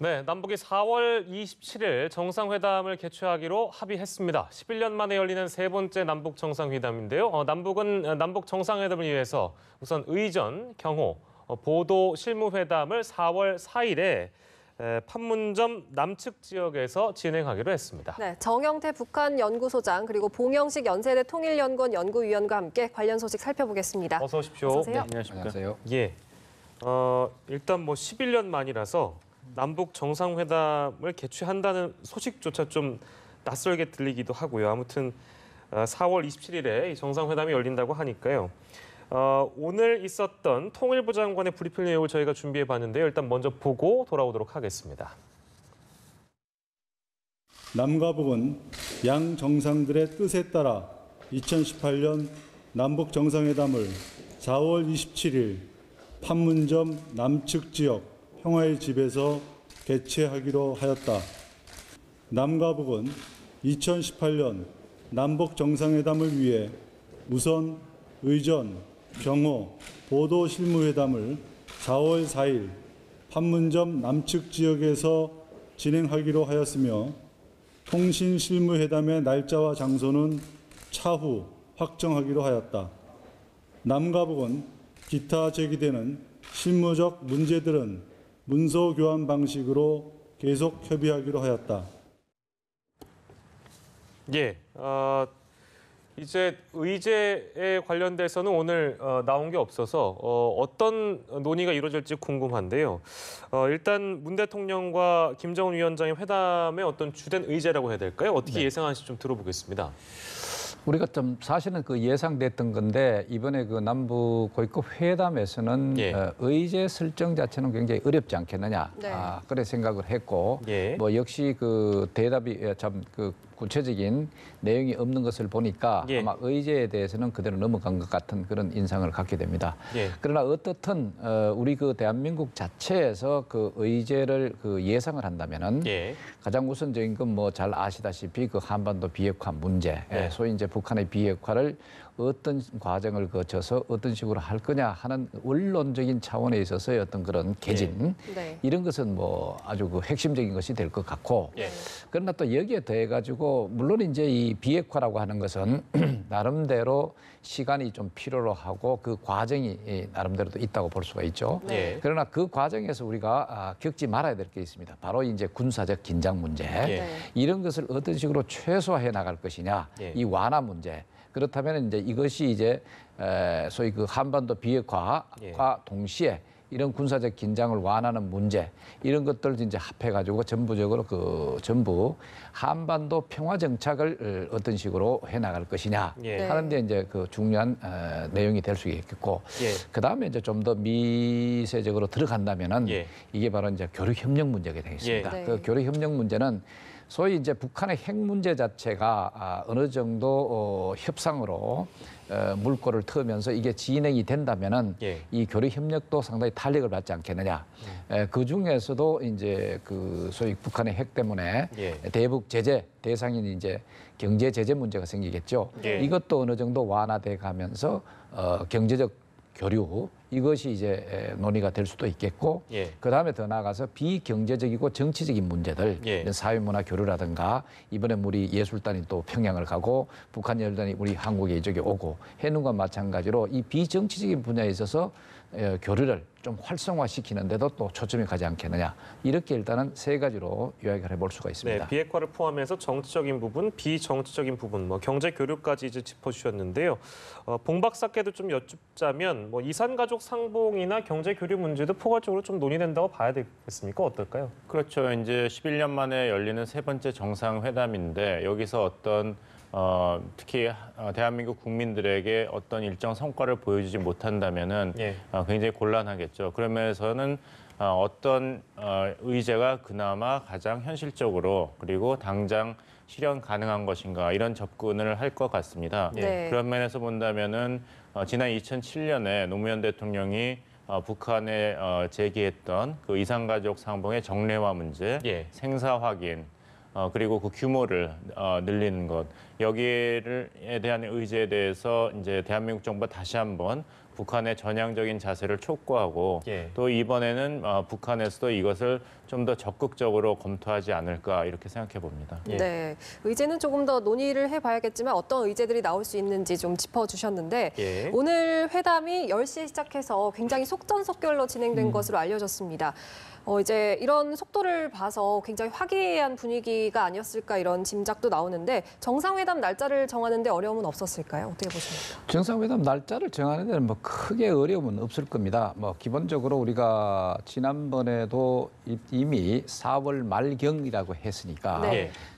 네, 남북이 4월 27일 정상회담을 개최하기로 합의했습니다. 11년 만에 열리는 세 번째 남북 정상회담인데요. 남북은 남북 정상회담을 위해서 우선 의전, 경호, 보도 실무회담을 4월 4일에 판문점 남측 지역에서 진행하기로 했습니다. 네, 정영태 북한 연구소장 그리고 봉영식 연세대 통일연구원 연구위원과 함께 관련 소식 살펴보겠습니다. 어서 오십시오. 어서 오세요. 네, 안녕하세요. 예, 일단 11년 만이라서 남북 정상회담을 개최한다는 소식조차 좀 낯설게 들리기도 하고요. 아무튼 4월 27일에 이 정상회담이 열린다고 하니까요. 오늘 있었던 통일부 장관의 브리핑 내용을 저희가 준비해 봤는데요. 일단 먼저 보고 돌아오도록 하겠습니다. 남과 북은 양 정상들의 뜻에 따라 2018년 남북 정상회담을 4월 27일 판문점 남측 지역 평화의 집에서 개최하기로 하였다. 남과 북은 2018년 남북 정상회담을 위해 우선 의전, 경호, 보도 실무회담을 4월 4일 판문점 남측 지역에서 진행하기로 하였으며 통신 실무회담의 날짜와 장소는 차후 확정하기로 하였다. 남과 북은 기타 제기되는 실무적 문제들은 문서 교환 방식으로 계속 협의하기로 하였다. 예, 이제 의제에 관련돼서는 오늘 나온 게 없어서 어떤 논의가 이루어질지 궁금한데요. 일단 문 대통령과 김정은 위원장의 회담의 어떤 주된 의제라고 해야 될까요? 어떻게 예상하실지 좀 들어보겠습니다. 우리가 좀 사실은 그 예상됐던 건데 이번에 그 남북 고위급 회담에서는 의제 설정 자체는 굉장히 어렵지 않겠느냐. 네. 그래 생각을 했고 뭐 역시 그 대답이 참 그 구체적인 내용이 없는 것을 보니까 아마 의제에 대해서는 그대로 넘어간 것 같은 그런 인상을 갖게 됩니다. 그러나 어떻든 우리 그 대한민국 자체에서 그 의제를 그 예상을 한다면은 가장 우선적인 건 뭐 잘 아시다시피 그 한반도 비핵화 문제, 소위 이제 북한의 비핵화를 어떤 과정을 거쳐서 어떤 식으로 할 거냐 하는 원론적인 차원에 있어서의 어떤 그런 개진 이런 것은 뭐 아주 그 핵심적인 것이 될 것 같고 그러나 또 여기에 더해 가지고 물론 이제 이 비핵화라고 하는 것은 나름대로 시간이 좀 필요로 하고 그 과정이 나름대로도 있다고 볼 수가 있죠. 그러나 그 과정에서 우리가 겪지 말아야 될 게 있습니다. 바로 이제 군사적 긴장 문제 이런 것을 어떤 식으로 최소화해 나갈 것이냐 이 완화 문제. 그렇다면 이제 이것이 이제 소위 그 한반도 비핵화와 동시에 이런 군사적 긴장을 완화하는 문제 이런 것들을 이제 합해가지고 전부적으로 전부 한반도 평화 정착을 어떤 식으로 해나갈 것이냐 하는데 이제 그 중요한 내용이 될 수 있겠고 그 다음에 이제 좀 더 미세적으로 들어간다면은 이게 바로 이제 교류 협력 문제가 되겠습니다. 그 교류 협력 문제는 소위 이제 북한의 핵 문제 자체가 어느 정도 협상으로 물꼬를 트으면서 이게 진행이 된다면은 이 교류 협력도 상당히 탄력을 받지 않겠느냐. 그 중에서도 이제 그 소위 북한의 핵 때문에 대북 제재 대상인 이제 경제 제재 문제가 생기겠죠. 이것도 어느 정도 완화돼 가면서 경제적 교류 이것이 이제 논의가 될 수도 있겠고 그다음에 더 나아가서 비경제적이고 정치적인 문제들 사회문화 교류라든가 이번에 우리 예술단이 또 평양을 가고 북한 예술단이 우리 한국에 이쪽에 오고 해는 것과 마찬가지로 이 비정치적인 분야에 있어서 교류를 좀 활성화시키는데도 또 초점이 가지 않겠느냐. 이렇게 일단은 세 가지로 요약을 해볼 수가 있습니다. 비핵화를 포함해서 정치적인 부분, 비정치적인 부분, 뭐 경제 교류까지 이제 짚어주셨는데요. 봉 박사께도 좀 여쭙자면 뭐 이산가족 상봉이나 경제 교류 문제도 포괄적으로 좀 논의된다고 봐야 되겠습니까? 어떨까요? 그렇죠. 이제 11년 만에 열리는 세 번째 정상회담인데 여기서 어떤 특히 대한민국 국민들에게 어떤 일정 성과를 보여주지 못한다면은 굉장히 곤란하겠죠. 그러면서는 어떤 의제가 그나마 가장 현실적으로 그리고 당장 실현 가능한 것인가 이런 접근을 할 것 같습니다. 그런 면에서 본다면은 지난 2007년에 노무현 대통령이 북한에 제기했던 그 이산가족 상봉의 정례화 문제, 생사 확인, 그리고 그 규모를 늘리는 것 여기에 대한 의제에 대해서 이제 대한민국 정부가 다시 한번 북한의 전향적인 자세를 촉구하고 또 이번에는 북한에서도 이것을 좀 더 적극적으로 검토하지 않을까 이렇게 생각해 봅니다. 네, 의제는 조금 더 논의를 해봐야겠지만 어떤 의제들이 나올 수 있는지 좀 짚어주셨는데 오늘 회담이 10시에 시작해서 굉장히 속전속결로 진행된 것으로 알려졌습니다. 이제 이런 속도를 봐서 굉장히 화기애애한 분위기가 아니었을까 이런 짐작도 나오는데 정상회담 날짜를 정하는 데 어려움은 없었을까요? 어떻게 보십니까? 정상회담 날짜를 정하는 데는 뭐 크게 어려움은 없을 겁니다. 뭐 기본적으로 우리가 지난번에도 이미 4월 말경이라고 했으니까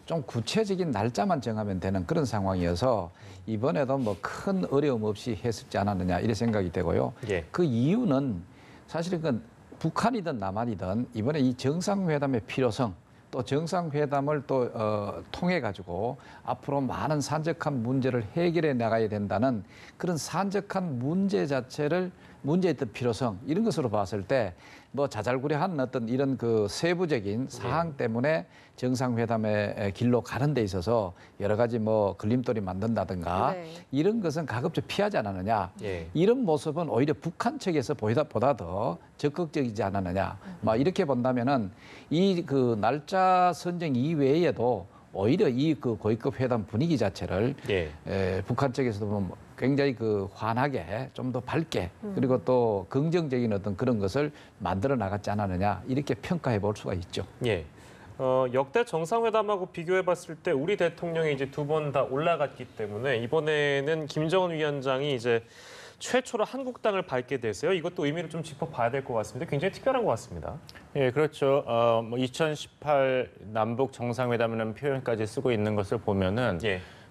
좀 구체적인 날짜만 정하면 되는 그런 상황이어서 이번에도 뭐 큰 어려움 없이 했었지 않았느냐 이런 생각이 되고요. 그 이유는 사실은 그 북한이든 남한이든 이번에 이 정상회담의 필요성 또 정상회담을 또 통해 가지고 앞으로 많은 산적한 문제를 해결해 나가야 된다는 그런 산적한 문제 자체를 문제의 어떤 필요성 이런 것으로 봤을 때 뭐 자잘구레한 어떤 이런 그 세부적인 사항 때문에 정상회담의 길로 가는 데 있어서 여러 가지 뭐 걸림돌이 만든다든가 이런 것은 가급적 피하지 않았느냐. 이런 모습은 오히려 북한 측에서 보다 더 적극적이지 않았느냐. 막 이렇게 본다면은 이 그 날짜 선정 이외에도 오히려 이 그 고위급 회담 분위기 자체를 북한 쪽에서도 뭐 굉장히 그 환하게 좀 더 밝게 그리고 또 긍정적인 어떤 그런 것을 만들어 나갔지 않았느냐 이렇게 평가해 볼 수가 있죠. 역대 정상회담하고 비교해봤을 때 우리 대통령이 이제 2번 다 올라갔기 때문에 이번에는 김정은 위원장이 이제 최초로 한국당을 밟게 됐어요. 이것도 의미를 좀 짚어봐야 될 것 같습니다. 굉장히 특별한 것 같습니다. 예, 그렇죠. 뭐 2018 남북 정상회담이라는 표현까지 쓰고 있는 것을 보면은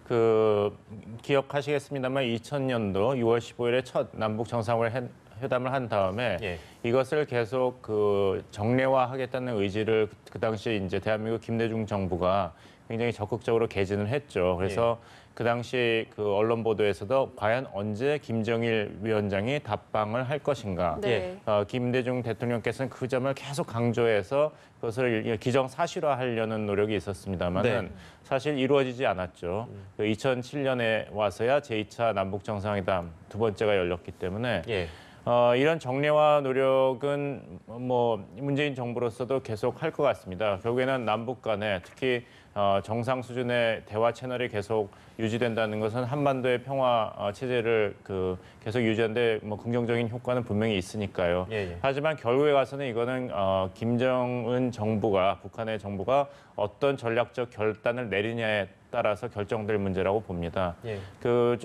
그 기억하시겠습니다만 2000년도 6월 15일에 첫 남북 정상회담을 한 다음에 이것을 계속 그 정례화하겠다는 의지를 그 당시 이제 대한민국 김대중 정부가 굉장히 적극적으로 개진을 했죠. 그래서 그 당시 그 언론 보도에서도 과연 언제 김정일 위원장이 답방을 할 것인가. 김대중 대통령께서는 그 점을 계속 강조해서 그것을 기정사실화하려는 노력이 있었습니다만은 사실 이루어지지 않았죠. 2007년에 와서야 제2차 남북 정상회담 두 번째가 열렸기 때문에 이런 정례화 노력은 뭐 문재인 정부로서도 계속 할 것 같습니다. 결국에는 남북 간에 특히 정상 수준의 대화 채널이 계속 유지된다는 것은 한반도의 평화 체제를 그 계속 유지하는데 뭐 긍정적인 효과는 분명히 있으니까요. 하지만 결국에 가서는 이거는 김정은 정부가 북한의 정부가 어떤 전략적 결단을 내리냐에 따라서 결정될 문제라고 봅니다. 그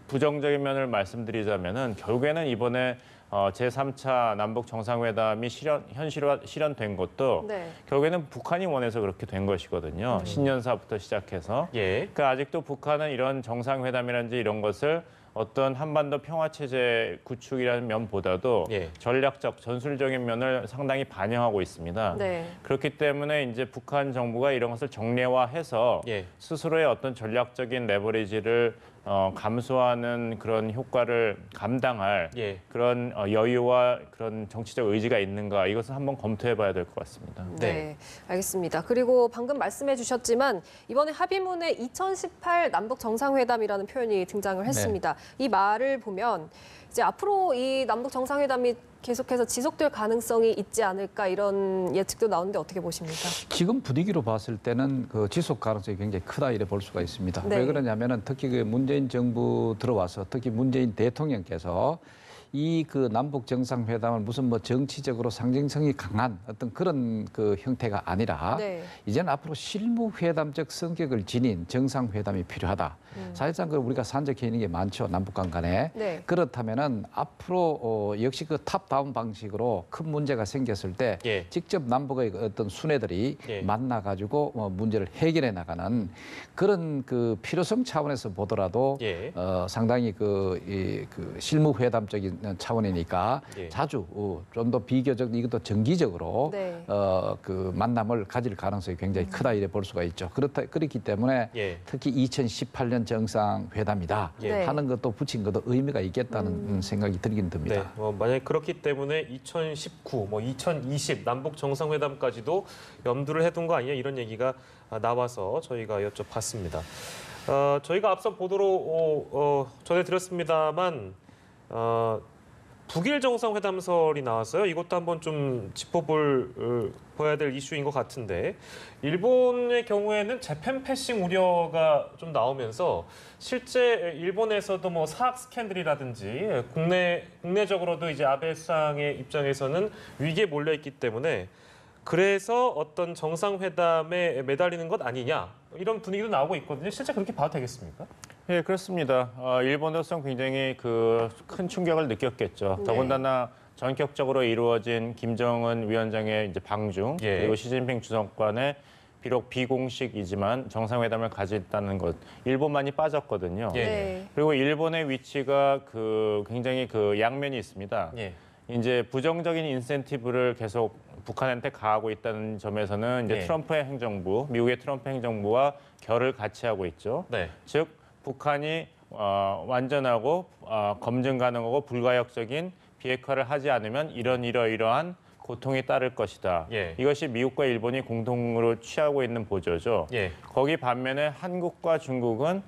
부정적인 면을 말씀드리자면은 결국에는 이번에 제3차 남북 정상회담이 실현된 것도 결국에는 북한이 원해서 그렇게 된 것이거든요. 신년사부터 시작해서. 그러니까 아직도 북한은 이런 정상회담이라든지 이런 것을 어떤 한반도 평화체제 구축이라는 면보다도 전략적, 전술적인 면을 상당히 반영하고 있습니다. 그렇기 때문에 이제 북한 정부가 이런 것을 정례화해서 스스로의 어떤 전략적인 레버리지를 감수하는 그런 효과를 감당할 그런 여유와 그런 정치적 의지가 있는가 이것은 한번 검토해봐야 될 것 같습니다. 네, 알겠습니다. 그리고 방금 말씀해 주셨지만 이번에 합의문에 2018 남북 정상회담이라는 표현이 등장을 했습니다. 이 말을 보면 이제 앞으로 이 남북 정상회담이 계속해서 지속될 가능성이 있지 않을까 이런 예측도 나오는데 어떻게 보십니까? 지금 분위기로 봤을 때는 그 지속 가능성이 굉장히 크다 이래 볼 수가 있습니다. 왜 그러냐면은 특히 그 문재인 정부 들어와서 특히 문재인 대통령께서 이 그 남북 정상회담을 무슨 뭐 정치적으로 상징성이 강한 어떤 그런 그 형태가 아니라 이제는 앞으로 실무회담적 성격을 지닌 정상회담이 필요하다. 사실상 그 우리가 산적해 있는 게 많죠. 남북 간에. 그렇다면은 앞으로 역시 그 탑다운 방식으로 큰 문제가 생겼을 때 직접 남북의 어떤 수뇌들이 만나 가지고 문제를 해결해 나가는 그런 그 필요성 차원에서 보더라도 상당히 그 실무회담적인 차원이니까 자주 좀 더 비교적 이것도 정기적으로 그 만남을 가질 가능성이 굉장히 크다 이래 볼 수가 있죠. 그렇기 때문에 특히 2018년 정상회담이다 하는 것도 붙인 것도 의미가 있겠다는 생각이 들긴 듭니다. 만약에 그렇기 때문에 2019, 뭐 2020 남북 정상회담까지도 염두를 해둔 거 아니냐 이런 얘기가 나와서 저희가 여쭤봤습니다. 저희가 앞서 보도로 전해드렸습니다만 북일 정상회담설이 나왔어요. 이것도 한번 좀 봐야 될 이슈인 것 같은데 일본의 경우에는 재팬 패싱 우려가 좀 나오면서 실제 일본에서도 뭐 사학 스캔들이라든지 국내적으로도 이제 아베 수상의 입장에서는 위기에 몰려 있기 때문에 그래서 어떤 정상회담에 매달리는 것 아니냐 이런 분위기도 나오고 있거든요. 실제 그렇게 봐도 되겠습니까? 네, 그렇습니다. 일본으로서는 굉장히 큰 충격을 느꼈겠죠. 네. 더군다나 전격적으로 이루어진 김정은 위원장의 이제 방중 그리고 시진핑 주석 간의 비록 비공식이지만 정상회담을 가졌다는 것, 일본만이 빠졌거든요. 네. 그리고 일본의 위치가 굉장히 양면이 있습니다. 이제 부정적인 인센티브를 계속 북한한테 가하고 있다는 점에서는 이제 트럼프의 행정부, 미국의 트럼프 행정부와 결을 같이 하고 있죠. 즉 북한이 완전하고 검증 가능하고 불가역적인 비핵화를 하지 않으면 이러이러한 고통이 따를 것이다. 이것이 미국과 일본이 공동으로 취하고 있는 보조죠. 거기 반면에 한국과 중국은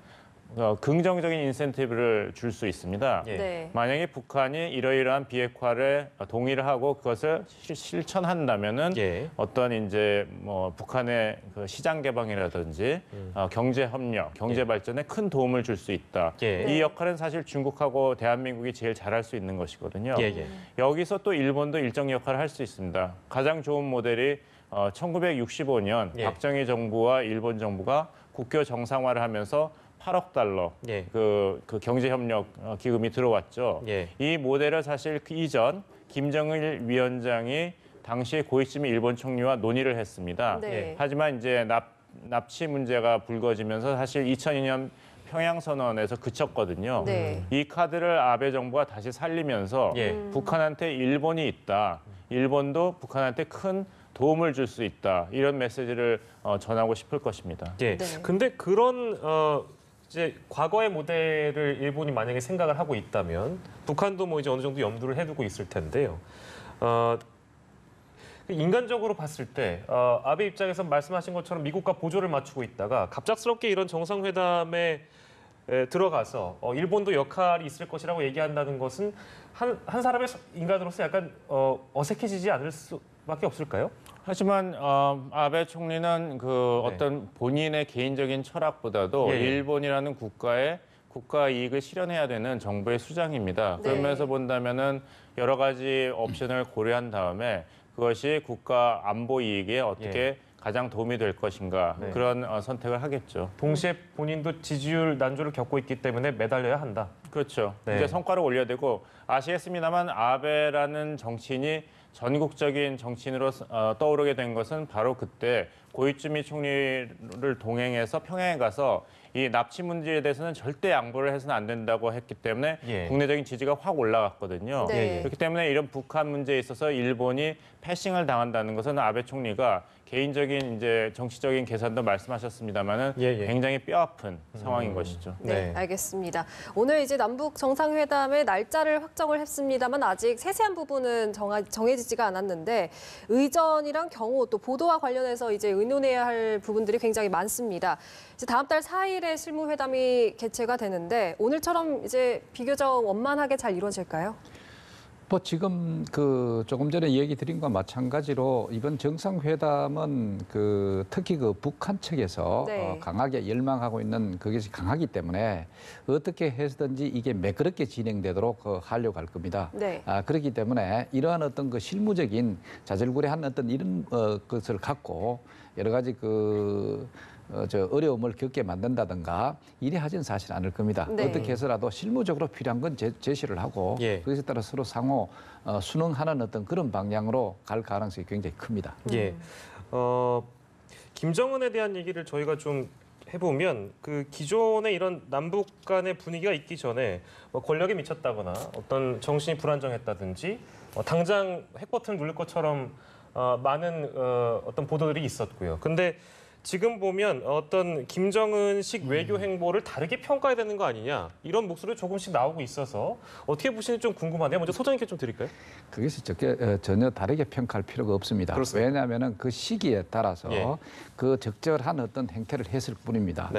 긍정적인 인센티브를 줄 수 있습니다. 네. 만약에 북한이 이러이러한 비핵화를 동의를 하고 그것을 실천한다면은 어떤 이제 뭐 북한의 시장 개방이라든지 경제 협력, 경제 발전에 큰 도움을 줄 수 있다. 이 역할은 사실 중국하고 대한민국이 제일 잘할 수 있는 것이거든요. 여기서 또 일본도 일정 역할을 할 수 있습니다. 가장 좋은 모델이 1965년 박정희 정부와 일본 정부가 국교 정상화를 하면서 8억 달러 그 경제협력 기금이 들어왔죠. 이 모델을 사실 그 이전 김정일 위원장이 당시에 고이치미 일본 총리와 논의를 했습니다. 하지만 이제 납치 문제가 불거지면서 사실 2002년 평양선언에서 그쳤거든요. 이 카드를 아베 정부가 다시 살리면서 북한한테 일본이 있다. 일본도 북한한테 큰 도움을 줄 수 있다. 이런 메시지를 전하고 싶을 것입니다. 근데 그런 이제 과거의 모델을 일본이 만약에 생각을 하고 있다면 북한도 뭐 이제 어느 정도 염두를 해두고 있을 텐데요. 인간적으로 봤을 때 아베 입장에서 말씀하신 것처럼 미국과 보조를 맞추고 있다가 갑작스럽게 이런 정상회담에 들어가서 일본도 역할이 있을 것이라고 얘기한다는 것은 한 사람의 인간으로서 약간 어색해지지 않을 수밖에 없을까요? 하지만 아베 총리는 어떤 본인의 개인적인 철학보다도 일본이라는 국가의 국가 이익을 실현해야 되는 정부의 수장입니다. 그러면서 본다면은 여러 가지 옵션을 고려한 다음에 그것이 국가 안보 이익에 어떻게 가장 도움이 될 것인가 그런 선택을 하겠죠. 동시에 본인도 지지율 난조를 겪고 있기 때문에 매달려야 한다. 그렇죠. 이제 성과를 올려야 되고 아시겠습니다만 아베라는 정치인이 전국적인 정치인으로 떠오르게 된 것은 바로 그때 고이츠미 총리를 동행해서 평양에 가서 이 납치 문제에 대해서는 절대 양보를 해서는 안 된다고 했기 때문에 국내적인 지지가 확 올라갔거든요. 그렇기 때문에 이런 북한 문제에 있어서 일본이 패싱을 당한다는 것은 아베 총리가 개인적인 이제 정치적인 계산도 말씀하셨습니다만은 굉장히 뼈아픈 상황인 것이죠. 네, 알겠습니다. 오늘 이제 남북 정상회담의 날짜를 확정을 했습니다만 아직 세세한 부분은 정해지지가 않았는데 의전이랑 경호 또 보도와 관련해서 이제 의논해야 할 부분들이 굉장히 많습니다. 이제 다음 달 4일에 실무회담이 개최가 되는데 오늘처럼 이제 비교적 원만하게 잘 이루어질까요? 뭐 지금 조금 전에 얘기 드린 것과 마찬가지로 이번 정상회담은 특히 북한 측에서 강하게 열망하고 있는 그것이 강하기 때문에 어떻게 해서든지 이게 매끄럽게 진행되도록 하려고 할 겁니다. 그렇기 때문에 이러한 어떤 실무적인 자질구레한 어떤 이런 것을 갖고 여러 가지 어려움을 겪게 만든다든가 이래 하진 사실 않을 겁니다. 어떻게 해서라도 실무적으로 필요한 건 제시를 하고 그것에 따라 서로 상호 순응하는 어떤 그런 방향으로 갈 가능성이 굉장히 큽니다. 김정은에 대한 얘기를 저희가 좀 해보면 기존의 이런 남북 간의 분위기가 있기 전에 권력에 미쳤다거나 어떤 정신이 불안정했다든지 당장 핵 버튼을 누를 것처럼 많은 어떤 보도들이 있었고요. 근데 지금 보면 어떤 김정은식 외교 행보를 다르게 평가해야 되는 거 아니냐 이런 목소리 조금씩 나오고 있어서 어떻게 보시는지 좀 궁금하네요. 먼저 소장님께 좀 드릴까요? 그것이 전혀 다르게 평가할 필요가 없습니다. 왜냐하면 그 시기에 따라서 그 적절한 어떤 행태를 했을 뿐입니다.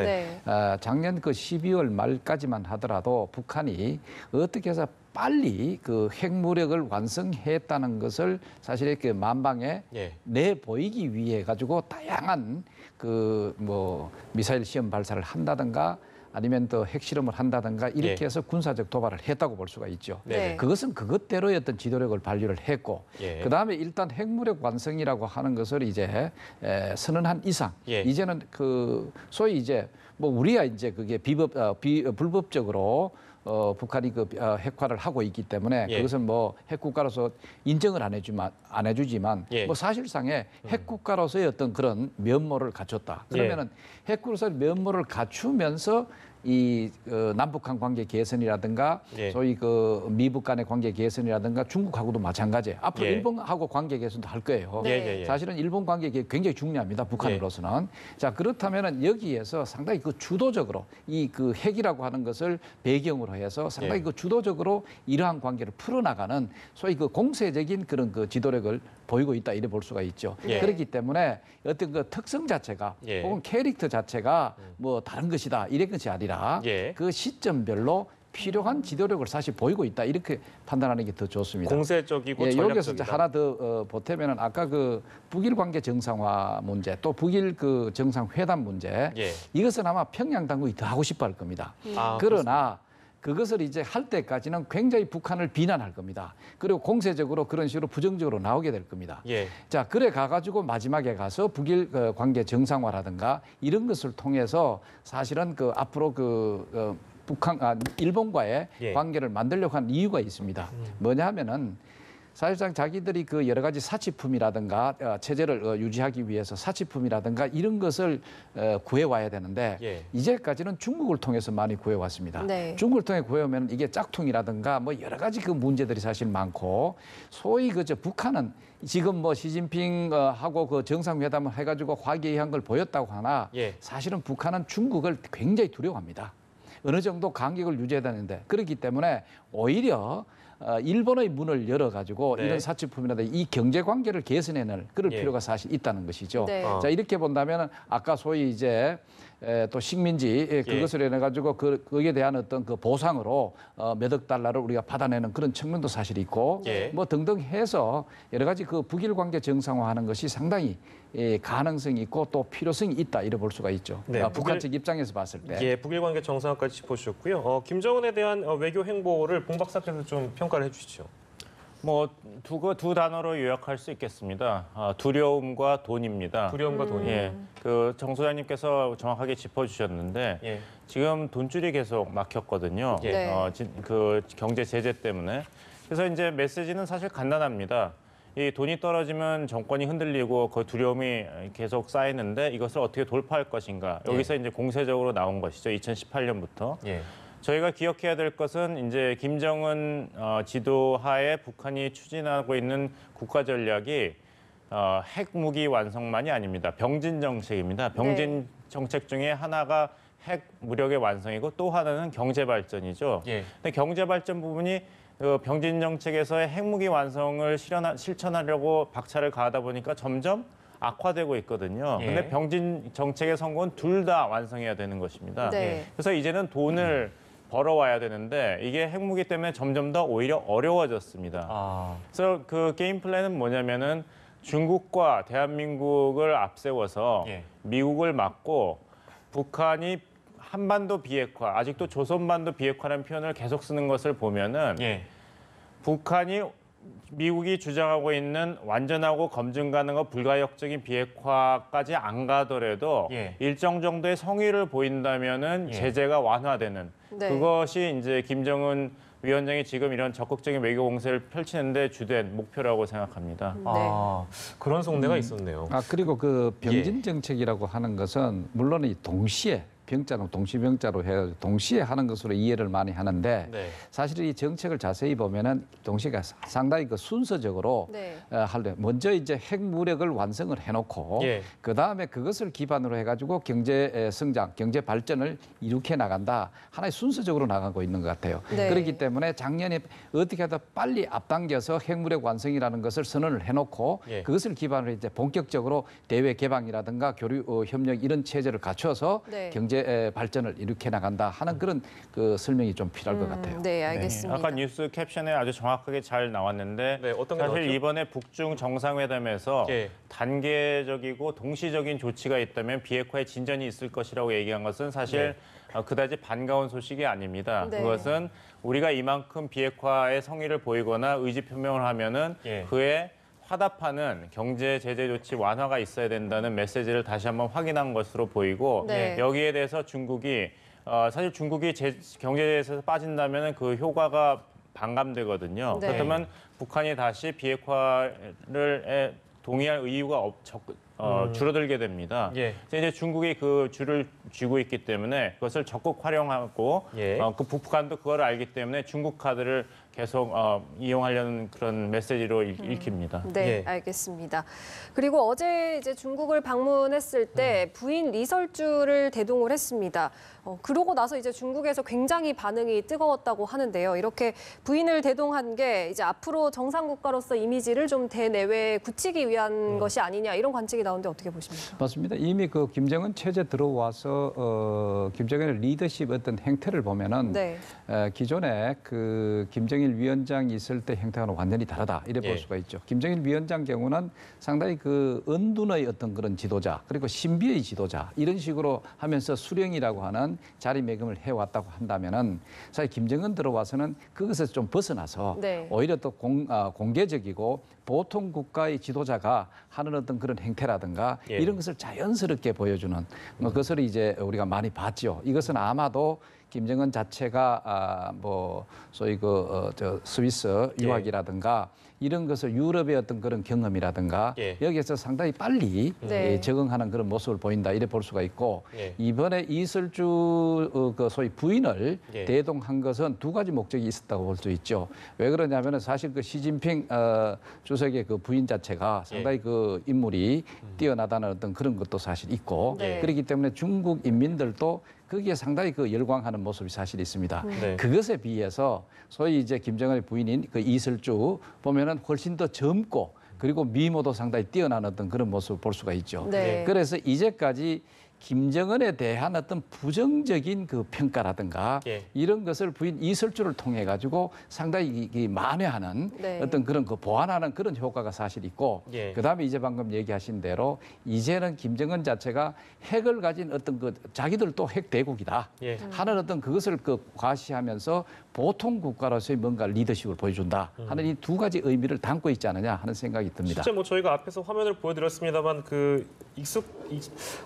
작년 12월 말까지만 하더라도 북한이 어떻게 해서 빨리 그 핵무력을 완성했다는 것을 사실 이렇게 만방에 예. 내 보이기 위해 가지고 다양한 그 뭐 미사일 시험 발사를 한다든가 아니면 또 핵실험을 한다든가 이렇게 예. 해서 군사적 도발을 했다고 볼 수가 있죠. 네. 그것은 그것대로의 어떤 지도력을 발휘를 했고 예. 그다음에 일단 핵무력 완성이라고 하는 것을 이제 선언한 이상 예. 이제는 그 소위 이제 뭐 우리야 이제 그게 불법적으로 북한이 그 핵화를 하고 있기 때문에 예. 그것은 뭐 핵국가로서 인정을 안 해주지만 예. 뭐 사실상의 핵국가로서의 어떤 그런 면모를 갖췄다. 그러면은 핵국가로서의 면모를 갖추면서 이 남북한 관계 개선이라든가 예. 소위 그 미북 간의 관계 개선이라든가 중국하고도 마찬가지예요. 앞으로 예. 일본하고 관계 개선도 할 거예요. 네. 예, 예. 사실은 일본 관계 굉장히 중요합니다. 북한으로서는. 자, 그렇다면은 여기에서 상당히 그 주도적으로 이 그 핵이라고 하는 것을 배경으로 해서 상당히 예. 그 주도적으로 이러한 관계를 풀어나가는 소위 그 공세적인 그런 그 지도력을 보이고 있다 이래 볼 수가 있죠. 예. 그렇기 때문에 어떤 그 특성 자체가 예. 혹은 캐릭터 자체가 뭐 다른 것이다 이런 것이 아니라 예. 그 시점별로 필요한 지도력을 사실 보이고 있다 이렇게 판단하는 게 더 좋습니다. 공세적이고 예, 전략적이다. 여기서 이제 하나 더 보태면은 아까 그 북일 관계 정상화 문제 또 북일 그 정상회담 문제 예. 이것은 아마 평양 당국이 더 하고 싶어 할 겁니다. 아, 그러나 그것을 이제 할 때까지는 굉장히 북한을 비난할 겁니다. 그리고 공세적으로 그런 식으로 부정적으로 나오게 될 겁니다. 예. 자, 그래 가가지고 마지막에 가서 북일 관계 정상화라든가 이런 것을 통해서 사실은 그 앞으로 일본과의 예. 관계를 만들려고 한 이유가 있습니다. 뭐냐 하면은 사실상 자기들이 그 여러 가지 사치품이라든가 체제를 유지하기 위해서 사치품이라든가 이런 것을 구해와야 되는데 예. 이제까지는 중국을 통해서 많이 구해왔습니다. 네. 중국을 통해 구해오면 이게 짝퉁이라든가 뭐 여러 가지 그 문제들이 사실 많고 소위 그저 북한은 지금 뭐 시진핑하고 그 정상회담을 해가지고 화기애애한 걸 보였다고 하나 예. 사실은 북한은 중국을 굉장히 두려워합니다. 어느 정도 간격을 유지해야 되는데 그렇기 때문에 오히려 일본의 문을 열어가지고 네. 이런 사치품이라든가 이 경제 관계를 개선해낼 그럴 예. 필요가 사실 있다는 것이죠. 네. 자 이렇게 본다면 아까 소위 이제 또 식민지 그것을 해가지고 거기에 대한 어떤 그 보상으로 몇 억 달러를 우리가 받아내는 그런 측면도 사실 있고 예. 뭐 등등 해서 여러 가지 그 북일 관계 정상화하는 것이 상당히 가능성이 있고 또 필요성이 있다 이래 볼 수가 있죠. 네, 북한 북일- 측 입장에서 봤을 때. 예, 북일 관계 정상화까지 짚어주셨고요. 김정은에 대한 외교 행보를 봉 박사께서 좀 평가를 해주시죠. 뭐 두 단어로 요약할 수 있겠습니다. 두려움과 돈입니다. 두려움과 돈이. 예, 그 정 소장님께서 정확하게 짚어주셨는데 예. 지금 돈줄이 계속 막혔거든요. 예. 네. 그 경제 제재 때문에. 그래서 이제 메시지는 사실 간단합니다. 이 돈이 떨어지면 정권이 흔들리고 그 두려움이 계속 쌓이는데 이것을 어떻게 돌파할 것인가. 여기서 이제 공세적으로 나온 것이죠. 2018년부터. 예. 저희가 기억해야 될 것은 이제 김정은 지도하에 북한이 추진하고 있는 국가 전략이 핵무기 완성만이 아닙니다. 병진 정책입니다. 병진 정책 중에 하나가 핵 무력의 완성이고 또 하나는 경제 발전이죠. 예. 근데 경제 발전 부분이 병진 정책에서의 핵무기 완성을 실천하려고 박차를 가하다 보니까 점점 악화되고 있거든요. 예. 근데 병진 정책의 성공은 둘 다 완성해야 되는 것입니다. 네. 그래서 이제는 돈을 벌어와야 되는데 이게 핵무기 때문에 점점 더 오히려 어려워졌습니다. 아, 그래서 그 게임 플랜은 뭐냐면은 중국과 대한민국을 앞세워서 예. 미국을 막고 북한이 한반도 비핵화, 아직도 조선반도 비핵화라는 표현을 계속 쓰는 것을 보면은 예. 북한이 미국이 주장하고 있는 완전하고 검증 가능하고 불가역적인 비핵화까지 안 가더라도 예. 일정 정도의 성의를 보인다면은 예. 제재가 완화되는 네. 그것이 이제 김정은 위원장이 지금 이런 적극적인 외교 공세를 펼치는데 주된 목표라고 생각합니다. 아, 그런 속내가 있었네요. 그리고 그 병진 예. 정책이라고 하는 것은 물론 이 동시에 병자로 동시병자로 해서 동시에 하는 것으로 이해를 많이 하는데 네. 사실 이 정책을 자세히 보면은 동시가 상당히 그 순서적으로 네. 할래 먼저 이제 핵무력을 완성을 해놓고 예. 그 다음에 그것을 기반으로 해가지고 경제 성장, 경제 발전을 이룩해 나간다 하나의 순서적으로 나가고 있는 것 같아요. 네. 그렇기 때문에 작년에 어떻게 하다 빨리 앞당겨서 핵무력 완성이라는 것을 선언을 해놓고 예. 그것을 기반으로 이제 본격적으로 대외 개방이라든가 교류 협력 이런 체제를 갖춰서 네. 경제 경제 발전을 일으켜 나간다 하는 그런 그 설명이 좀 필요할 것 같아요. 네, 알겠습니다. 아까 뉴스 캡션에 아주 정확하게 잘 나왔는데 네, 어떤 게 사실 나왔죠? 이번에 북중 정상회담에서 예. 단계적이고 동시적인 조치가 있다면 비핵화에 진전이 있을 것이라고 얘기한 것은 사실 그다지 반가운 소식이 아닙니다. 네. 그것은 우리가 이만큼 비핵화의 성의를 보이거나 의지 표명을 하면은 그에 화답하는 경제 제재 조치 완화가 있어야 된다는 메시지를 다시 한번 확인한 것으로 보이고 네. 여기에 대해서 중국이 사실 중국이 경제 제재에서 빠진다면 그 효과가 반감되거든요. 네. 그렇다면 북한이 다시 비핵화를 동의할 이유가 줄어들게 됩니다. 이제 중국이 그 줄을 쥐고 있기 때문에 그것을 적극 활용하고 그 북한도 그걸 알기 때문에 중국 카드를 계속 이용하려는 그런 메시지로 읽힙니다. 네, 알겠습니다. 그리고 어제 이제 중국을 방문했을 때 부인 리설주를 대동을 했습니다. 그러고 나서 이제 중국에서 굉장히 반응이 뜨거웠다고 하는데요. 이렇게 부인을 대동한 게 이제 앞으로 정상 국가로서 이미지를 좀 대내외에 굳히기 위한 것이 아니냐 이런 관측이 나오는데 어떻게 보십니까? 맞습니다. 이미 그 김정은 체제 들어와서 김정은의 리더십 어떤 행태를 보면은 네. 기존에 그 김정일 위원장이 있을 때 행태와는 완전히 다르다 이래 볼 수가 있죠. 김정일 위원장 경우는 상당히 그 은둔의 어떤 그런 지도자 그리고 신비의 지도자 이런 식으로 하면서 수령이라고 하는 자리매김을 해왔다고 한다면은 사실 김정은 들어와서는 그것에서 좀 벗어나서 네. 오히려 또 공개적이고 보통 국가의 지도자가 하는 어떤 그런 행태라든가 이런 것을 자연스럽게 보여주는 그것을 이제 우리가 많이 봤죠. 이것은 아마도 김정은 자체가 뭐 소위 스위스 유학이라든가 이런 것을 유럽의 어떤 그런 경험이라든가 여기에서 상당히 빨리 적응하는 그런 모습을 보인다 이래 볼 수가 있고 이번에 이설주 그 소위 부인을 대동한 것은 두 가지 목적이 있었다고 볼 수 있죠. 왜 그러냐면은 사실 그 시진핑 주석의 그 부인 자체가 상당히 그 인물이 뛰어나다는 어떤 그런 것도 사실 있고 그렇기 때문에 중국 인민들도 거기에 상당히 그 열광하는 모습이 사실 있습니다. 그것에 비해서 소위 이제 김정은의 부인인 그 이설주 보면은 훨씬 더 젊고 그리고 미모도 상당히 뛰어난 어떤 그런 모습을 볼 수가 있죠. 그래서 이제까지 김정은에 대한 어떤 부정적인 그 평가라든가 이런 것을 부인 이설주를 통해 가지고 상당히 만회하는 어떤 그런 그 보완하는 그런 효과가 사실 있고 그다음에 이제 방금 얘기하신 대로 이제는 김정은 자체가 핵을 가진 어떤 그 자기들도 핵 대국이다 하는 어떤 그것을 그 과시하면서 보통 국가로서의 뭔가 리더십을 보여준다 하는 이 두 가지 의미를 담고 있지 않느냐 하는 생각이 듭니다. 실제 뭐 저희가 앞에서 화면을 보여드렸습니다만 그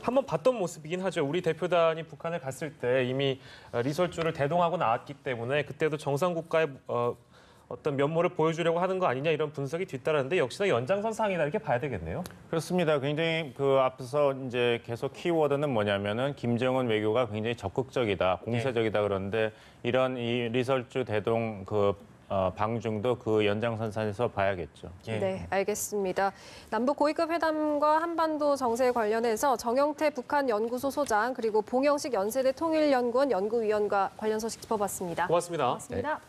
한번 봤던 모습이긴 하죠. 우리 대표단이 북한을 갔을 때 이미 리설주를 대동하고 나왔기 때문에 그때도 정상 국가의 어떤 면모를 보여주려고 하는 거 아니냐 이런 분석이 뒤따랐는데 역시나 연장선상이다 이렇게 봐야 되겠네요. 그렇습니다. 굉장히 그 앞서 이제 계속 키워드는 뭐냐면은 김정은 외교가 굉장히 적극적이다, 공세적이다 그런데 이런 이 리설주 대동 그 방중도 그 연장선상에서 봐야겠죠. 네, 알겠습니다. 남북 고위급 회담과 한반도 정세에 관련해서 정영태 북한 연구소 소장 그리고 봉영식 연세대 통일연구원 연구위원과 관련 소식 짚어봤습니다. 고맙습니다. 고맙습니다.